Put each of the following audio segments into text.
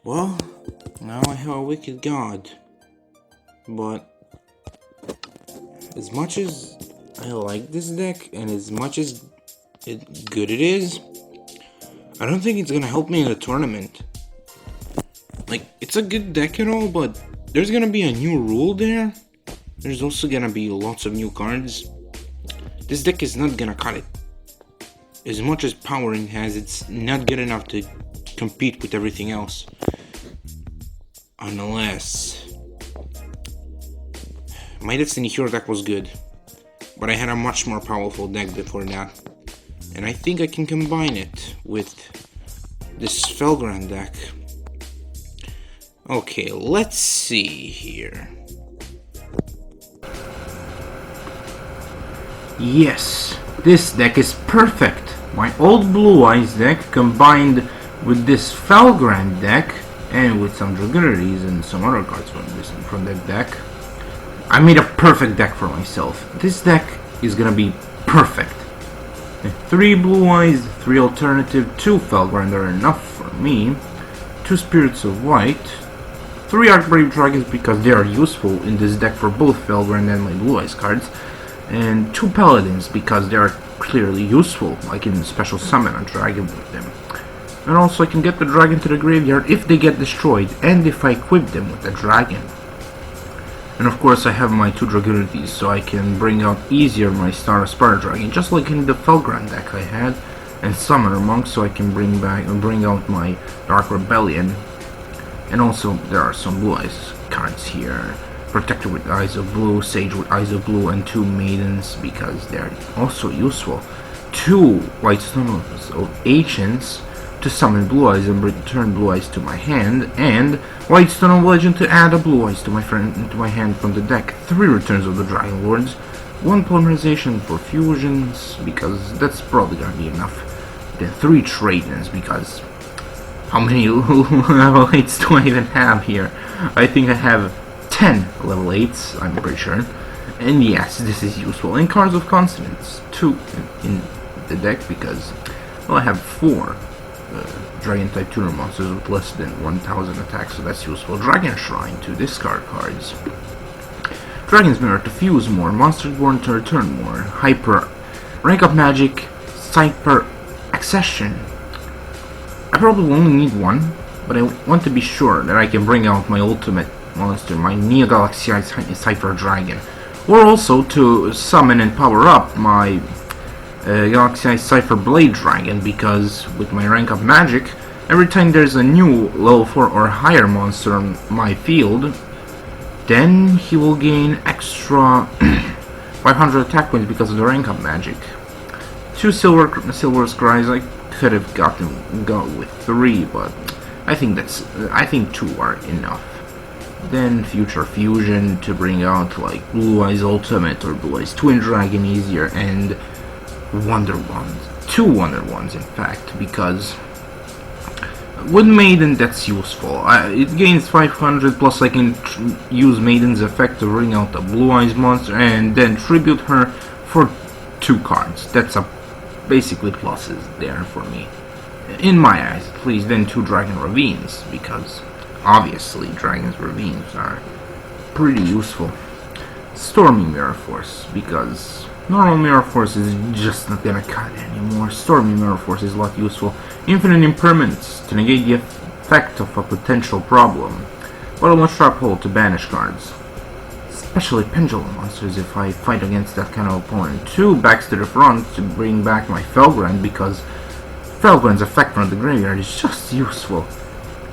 Well, now I have a wicked god. But as much as I like this deck and as much as good it is, I don't think it's gonna help me in the tournament. Like, it's a good deck and all, but there's gonna be a new rule there. There's also gonna be lots of new cards. This deck is not gonna cut it. As much as power it has, it's not good enough to compete with everything else. Unless... my Destiny Hero deck was good, but I had a much more powerful deck before that. And I think I can combine it with this Felgrand deck. Okay, let's see here. Yes, this deck is perfect. My old Blue Eyes deck combined with this Felgrand deck and with some Dragonities and some other cards from that deck. I made a perfect deck for myself. This deck is gonna be perfect. 3 Blue Eyes, 3 Alternative, 2 Felgrand are enough for me. 2 Spirits of White, 3 Archbrave Dragons because they are useful in this deck for both Felgrand and my Blue Eyes cards. And 2 Paladins because they are clearly useful. I can special summon a dragon with them. And also I can get the dragon to the graveyard if they get destroyed and if I equip them with a dragon. And of course I have my 2 Dragonities, so I can bring out easier my Star Aspire Dragon, just like in the Felgrand deck I had, and Summoner Monk, so I can bring out my Dark Rebellion. And also there are some Blue Eyes cards here. Protector with Eyes of Blue, Sage with Eyes of Blue, and 2 Maidens because they are also useful. 2 White Stone of Ancients to summon Blue Eyes and return Blue Eyes to my hand, and White Stone of Legend to add a Blue Eyes to my hand from the deck. 3 Returns of the Dragon Lords, 1 Polymerization for fusions because that's probably gonna be enough. Then 3 Trade-ins because how many level 8s do I even have here? I think I have 10 level 8s, I'm pretty sure. And yes, this is useful. And Cards of Consonance, 2 in the deck because, well, I have 4 Dragon type tuner monsters with less than 1000 attacks, so that's useful. Dragon Shrine to discard cards. Dragon's Mirror to fuse more. Monster Born to return more. Hyper Rank Up Magic, Cypher Accession. I probably only need 1, but I want to be sure that I can bring out my ultimate monster, my Neo Galaxy Cypher Dragon. Or also to summon and power up my Galaxy Cypher Blade Dragon, because with my rank up magic, every time there's a new level 4 or higher monster on my field, then he will gain extra 500 attack points because of the rank up magic. 2 Silver Scries. I could have go with 3, but I think 2 are enough. Then Future Fusion to bring out like Blue Eyes Ultimate or Blue Eyes Twin Dragon easier, and Wonder Ones. 2 Wonder Ones in fact, because with Maiden that's useful. It gains 500 plus I can use Maiden's effect to bring out a Blue Eyes monster and then tribute her for 2 cards. That's basically pluses there for me. In my eyes, please. Then 2 Dragon Ravines, because obviously Dragon's Ravines are pretty useful. Stormy Mirror Force, because normal Mirror Force is just not gonna cut anymore. Stormy Mirror Force is a lot useful. Infinite Impermanence to negate the effect of a potential problem. Bottomless Trap Hole to banish cards. Especially Pendulum monsters if I fight against that kind of opponent. 2 Backs to the Front to bring back my Felgrand, because Felgrand's effect from the graveyard is just useful.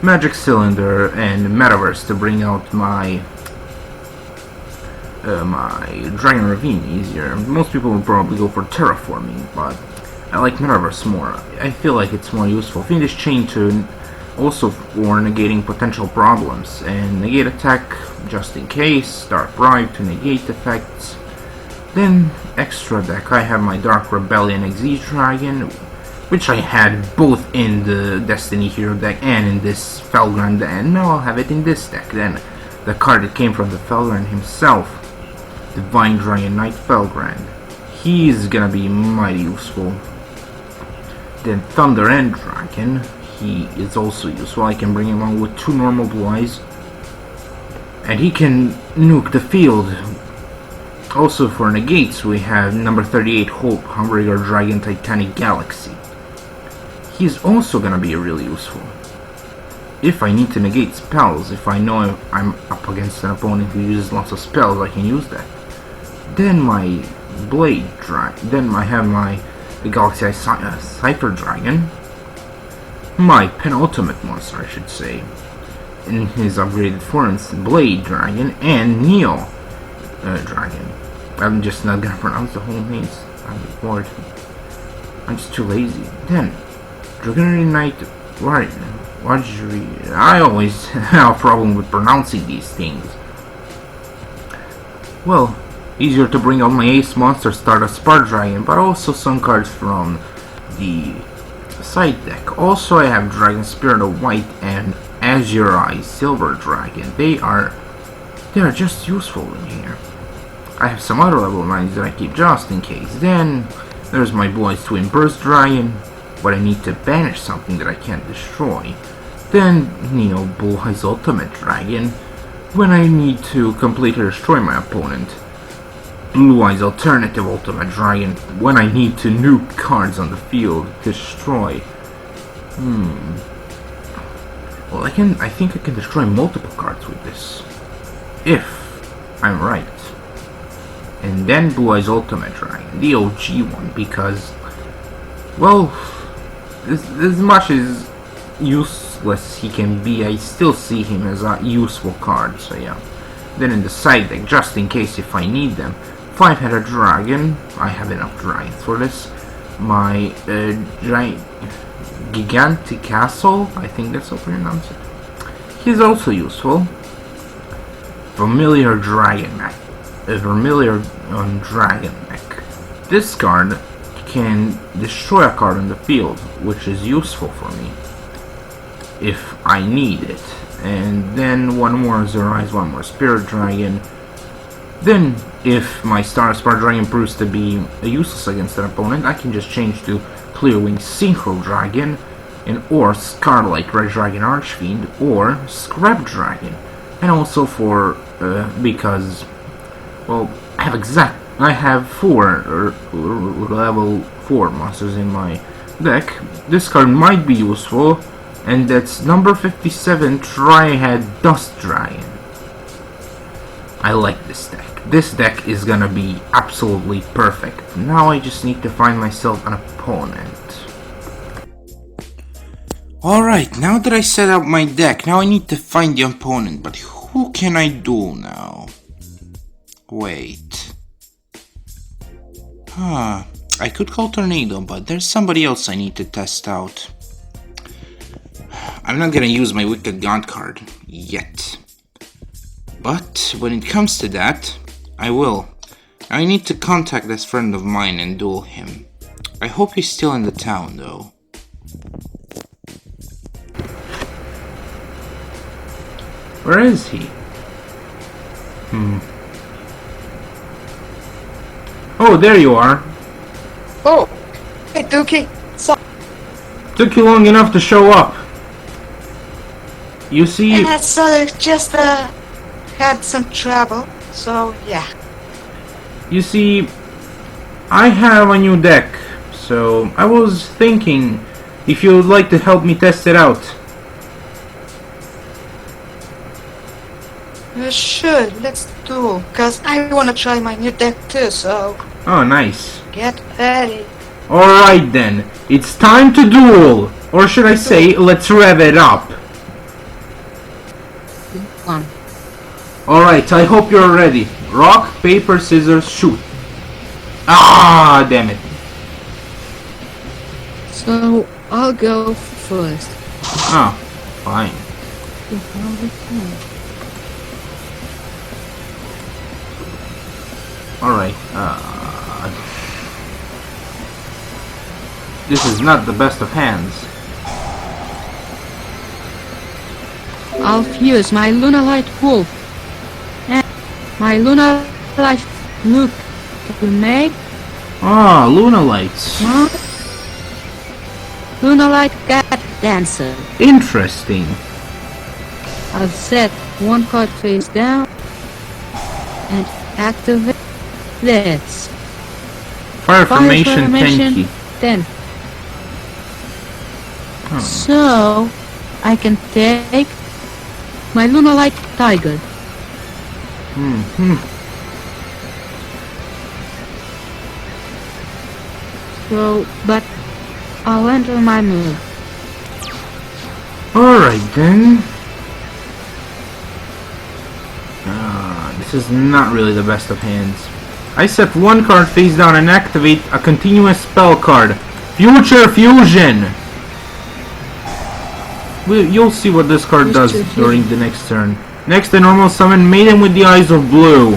Magic Cylinder and Metaverse to bring out my Dragon Ravine easier. Most people will probably go for Terraforming, but I like Metaverse more. I feel like it's more useful. Fiendish Chain to also for negating potential problems, and negate attack just in case. Dark Bribe to negate effects. Then extra deck, I have my Dark Rebellion XZ Dragon, which I had both in the Destiny Hero deck and in this Felgrand, and now I'll have it in this deck. Then the card that came from the Felgrand himself, Divine Dragon Knight Felgrand. He's gonna be mighty useful. Then Thunder and Dragon. He is also useful. I can bring him on with 2 normal blue eyes. And he can nuke the field. Also for negates we have number 38 Hope, Hamburger Dragon, Titanic Galaxy. He's also gonna be really useful. If I need to negate spells, if I know I'm up against an opponent who uses lots of spells, I can use that. Then my Blade Dragon. Then I have the Galaxy Eye Cypher Dragon. My penultimate monster, I should say, in his upgraded forms, Blade Dragon and Neo Dragon. I'm just not gonna pronounce the whole names. I'm bored. I'm just too lazy. Then, Dragonary Knight Wajri. I always have a problem with pronouncing these things. Well, easier to bring out my ace monster Stardust Spark Dragon, but also some cards from the side deck. Also, I have Dragon Spirit of White and Azure Eye Silver Dragon. They are just useful in here. I have some other level 9s that I keep just in case. Then there's my Blue Eyes Twin Burst Dragon, but I need to banish something that I can't destroy. Then Neo Blue Eyes Ultimate Dragon, when I need to completely destroy my opponent. Blue Eyes Alternative Ultimate Dragon, when I need to nuke cards on the field to destroy. Well, I think I can destroy multiple cards with this, if I'm right. And then Blue Eyes Ultimate Dragon, the OG one, because, well, as much as useless he can be, I still see him as a useful card, so yeah. Then in the side deck, just in case if I need them, 5-headed Dragon, I have enough dragons for this. My Gigantic Castle, I think that's how you pronounce it. He's also useful. Familiar Dragon Mech. A Familiar Dragon Mech. This card can destroy a card in the field, which is useful for me if I need it. And then one more Azure Eyes, one more Spirit Dragon. Then, if my Stardust Spark Dragon proves to be useless against an opponent, I can just change to Clearwing Synchro Dragon, and or Scarlet Red Dragon Archfiend, or Scrap Dragon. And also for because, well, I have 4 level 4 monsters in my deck. This card might be useful, and that's number 57 Trihead Dust Dragon. I like this deck. This deck is gonna be absolutely perfect. Now I just need to find myself an opponent. Alright, now that I set up my deck, now I need to find the opponent, but who can I do now? Wait. I could call Tornado, but there's somebody else I need to test out. I'm not gonna use my Wicked God card yet. But when it comes to that, I will. I need to contact this friend of mine and duel him. I hope he's still in the town though. Where is he? Oh, there you are. Oh, hey Dookie. So Took you long enough to show up. You see... yeah, so just had some trouble, so yeah. You see, I have a new deck, so I was thinking if you would like to help me test it out. Sure, let's do, cause I wanna try my new deck too, so Oh, nice. get ready. Alright then, it's time to duel! Or should I say, let's rev it up. One. Alright, I hope you're ready. Rock, paper, scissors, shoot. Ah, damn it. So I'll go first. Oh, fine. Alright, this is not the best of hands. I'll fuse my Lunalight Wolf and my Lunalight Look to make Ah, Luna Lights. Lunalite Cat Dancer. Interesting. I'll set one card face down and activate this. Fire formation Tenki. 10. Oh. So I can take my Lunalite Tiger. So, but I'll enter my move. Alright then. This is not really the best of hands. I set one card face down and activate a continuous spell card. Future Fusion! You'll see what this card does during the next turn. Next, I normal summon Maiden with the Eyes of Blue.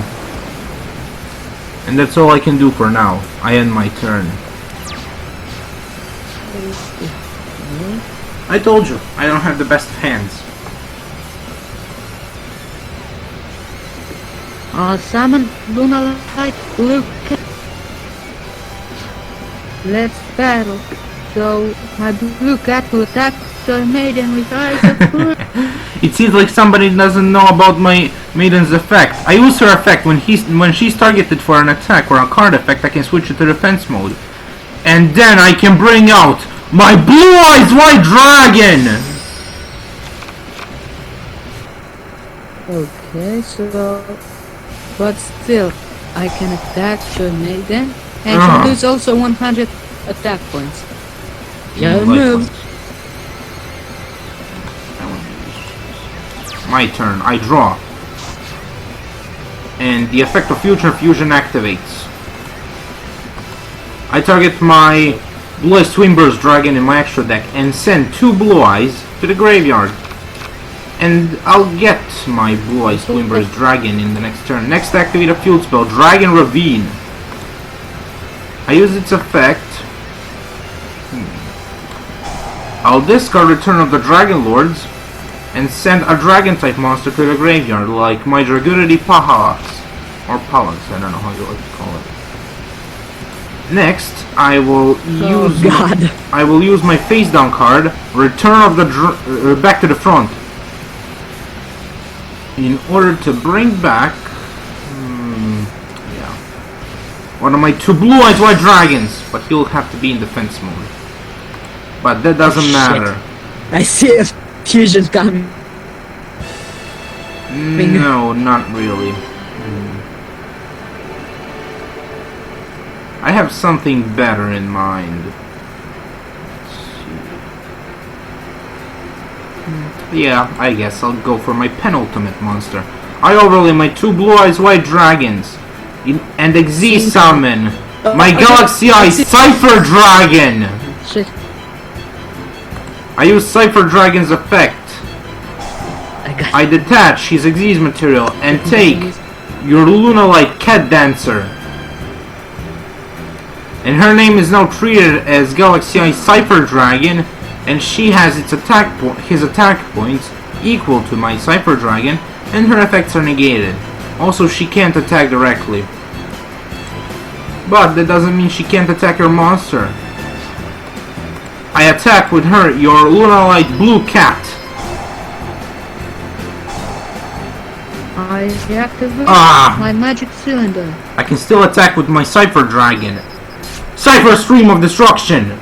And that's all I can do for now. I end my turn. I told you, I don't have the best of hands. I'll summon Lunalite Blue Cat. Let's battle. So my blue cat will attack the maiden with eyes of blue. It seems like somebody doesn't know about my Maiden's effect. I use her effect when she's targeted for an attack or a card effect. I can switch it to defense mode, and then I can bring out my Blue Eyes White Dragon. Okay, so but still I can attack the maiden and she lose also 100 attack points. Your move. My turn. I draw. And the effect of Future Fusion activates. I target my Blue Eyes Twinburst Dragon in my extra deck and send 2 Blue Eyes to the graveyard. And I'll get my Blue Eyes Twinburst Dragon in the next turn. Next, activate a field spell, Dragon Ravine. I use its effect. I'll discard Return of the Dragon Lords and send a Dragon-type monster to the graveyard, like my Dragurity Pahalax. Or Palax, I don't know how you like to call it. Next, I will use my face-down card, Return of the back to the front, in order to bring back one of my 2 Blue Eyes White Dragons, but he'll have to be in defense mode. But that doesn't matter. I see a fusion coming. No, not really. I have something better in mind. Yeah, I guess I'll go for my penultimate monster. I overlay my 2 Blue Eyes White Dragons and summon my Galaxy Eyes Cypher Dragon! Shit. I use Cypher Dragon's effect. I detach his Xyz material and take your Lunalite Cat Dancer. And her name is now treated as Galaxy Eyes Cypher Dragon, and she has his attack points equal to my Cypher Dragon, and her effects are negated. Also, she can't attack directly. But that doesn't mean she can't attack your monster. I attack with her your Lunalite Blue Cat. I deactivate my magic cylinder. I can still attack with my Cypher Dragon. Cypher Stream of Destruction!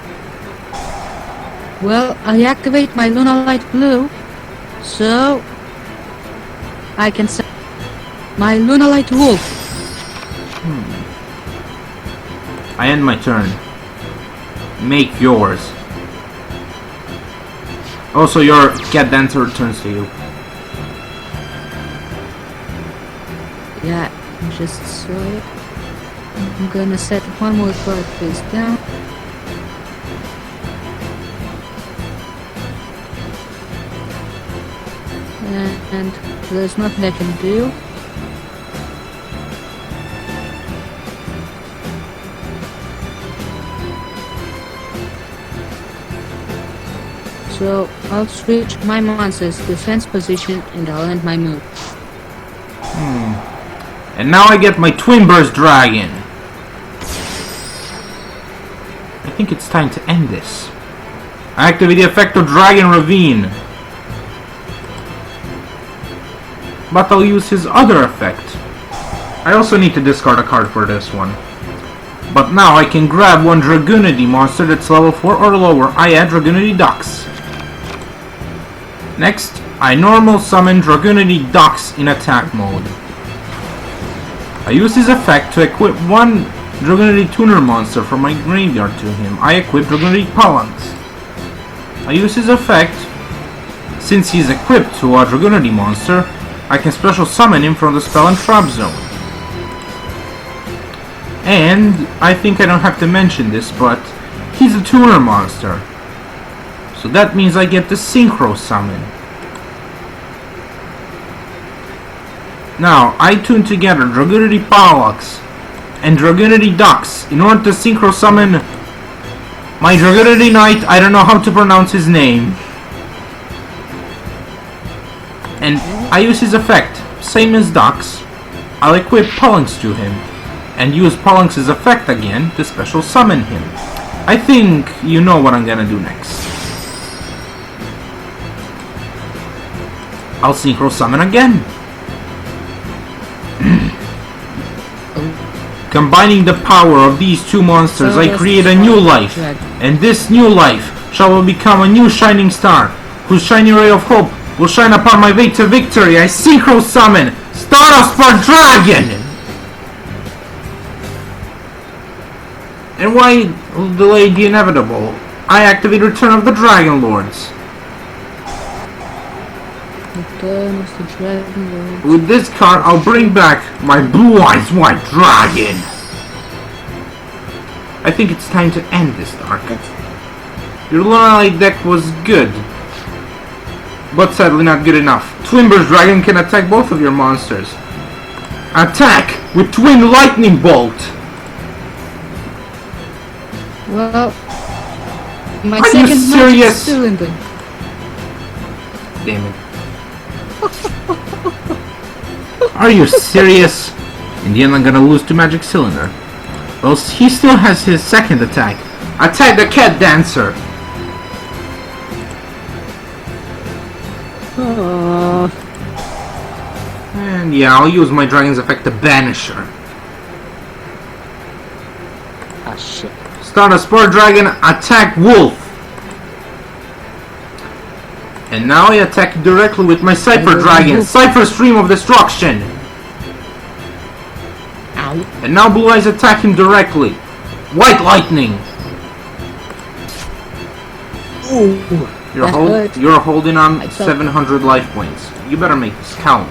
Well, I activate my Lunalite Blue, so I can set my Lunalite Wolf. I end my turn. Make yours. Also, your Cat Dancer returns to you. Yeah, I just saw it. I'm gonna set one more card face down. And there's nothing I can do. So I'll switch my monster's defense position and I'll end my move. And now I get my Twinburst Dragon. I think it's time to end this. Activate the effect of Dragon Ravine. But I'll use his other effect. I also need to discard a card for this one. But now I can grab one Dragoonity monster that's level 4 or lower. I add Dragoonity Ducks. Next, I normal summon Dragoonity Ducks in attack mode. I use his effect to equip one Dragoonity Tuner monster from my graveyard to him. I equip Dragoonity Phalanx. I use his effect. Since he's equipped to a Dragoonity monster, I can special summon him from the spell and trap zone. And I think I don't have to mention this, but he's a tuner monster. So that means I get the synchro summon. Now, I tune together Dragoonity Phalanx and Dragoonity Ducks in order to synchro summon my Dragoonity Knight. I don't know how to pronounce his name. And I use his effect, same as Ducks. I'll equip Phalanx to him and use Phalanx's effect again to special summon him. I think you know what I'm gonna do next. I'll synchro summon again. Combining the power of these two monsters, I create a new life. And this new life shall become a new shining star, whose shining ray of hope will shine upon my way to victory. I synchro summon Stardust for Dragon! And why delay the inevitable? I activate Return of the Dragon Lords. With this card, I'll bring back my Blue Eyes White Dragon. I think it's time to end this arc. Your Lunalight deck was good, but sadly not good enough. Twinburst Dragon can attack both of your monsters. Attack with Twin Lightning Bolt! Well, my Are you second serious? magic cylinder. Damn it. Are you serious? In the end I'm gonna lose to Magic Cylinder. Well, he still has his second attack. Attack the Cat Dancer! And yeah, I'll use my Dragon's effect to banish her. Ah, shit. Start a Spore Dragon, attack Wolf! And now I attack directly with my Cypher Dragon, Cypher Stream of Destruction! Ow. And now Blue Eyes attack him directly. White Lightning! Ooh. You're holding on I felt 700 life points. You better make this count.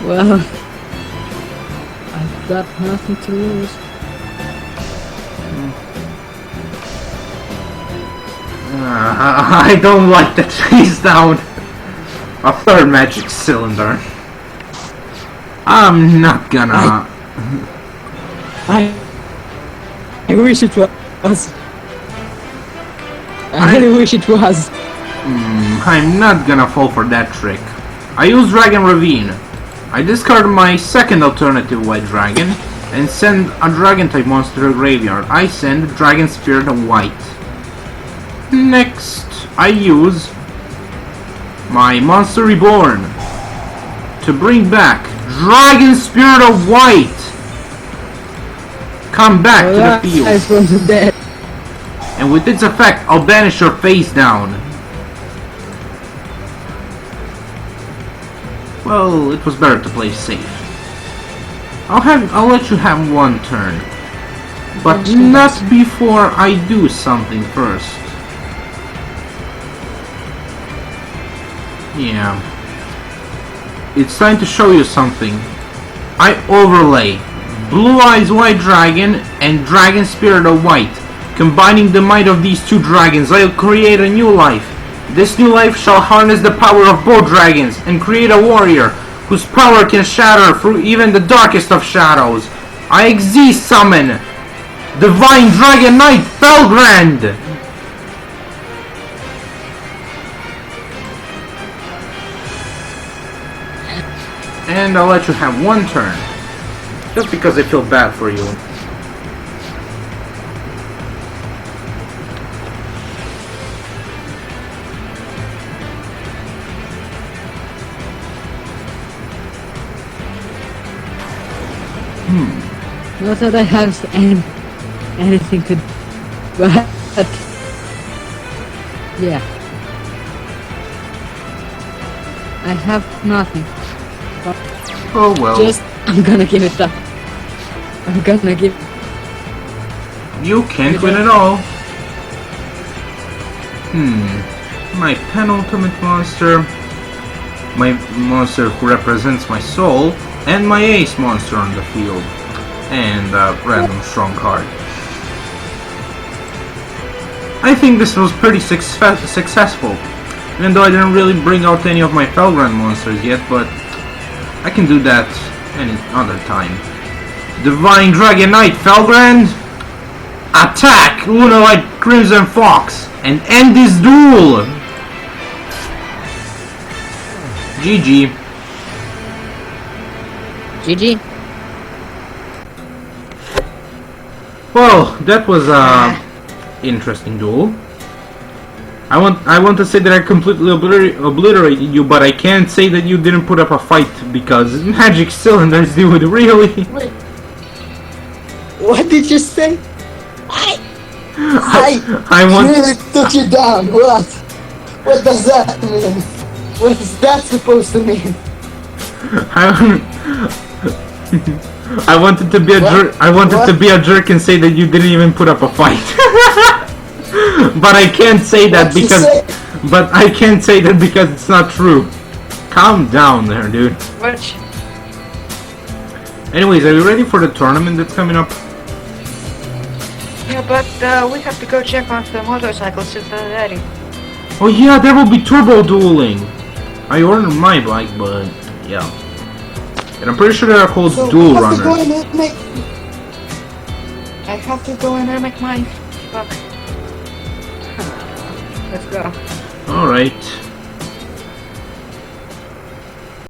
Well, I've got nothing to lose. I don't like that face down. A third Magic Cylinder. I'm not gonna... I wish it was. I really wish it was. I'm not gonna fall for that trick. I use Dragon Ravine. I discard my second alternative White Dragon and send a Dragon type monster to the graveyard. I send Dragon Spirit of White. Next, I use my Monster Reborn to bring back Dragon Spirit of White. Come back to the field. Eyes from the dead. And with its effect, I'll banish your face down. Well, it was better to play safe. I'll let you have one turn. But not before I do something first. Yeah. It's time to show you something. I overlay Blue Eyes White Dragon and Dragon Spirit of White. Combining the might of these two dragons, I'll create a new life. This new life shall harness the power of both dragons and create a warrior whose power can shatter through even the darkest of shadows. I exist summon Divine Dragon Knight Felgrand! And I'll let you have one turn. Just because I feel bad for you. Not that I have anything to... But... Yeah. I have nothing. Oh well. Just... I'm gonna give it up. I'm gonna give... You can't win it all. My penultimate monster, my monster who represents my soul, and my ace monster on the field, and a random strong card. I think this was pretty successful, even though I didn't really bring out any of my Felgrand monsters yet, but I can do that any other time. Divine Dragon Knight Felgrand, attack Lunalite Crimson Fox, and end this duel! GG. GG. Well, that was a interesting duel. I want to say that I completely obliterated you, but I can't say that you didn't put up a fight because magic cylinders do it really. Wait. What did you say? I want really took you down. What? What does that mean? What is that supposed to mean? I wanted to be a jerk. I wanted to be a jerk and say that you didn't even put up a fight. But I can't say that because. But I can't say that because it's not true. Calm down there, dude. What? Anyways, are you ready for the tournament that's coming up? Yeah, but we have to go check on the motorcycles if they're ready. Oh yeah, there will be turbo dueling. I ordered my bike, but yeah. And I'm pretty sure they're called dual runners. I have to go in and make my... Fuck. Let's go. Alright.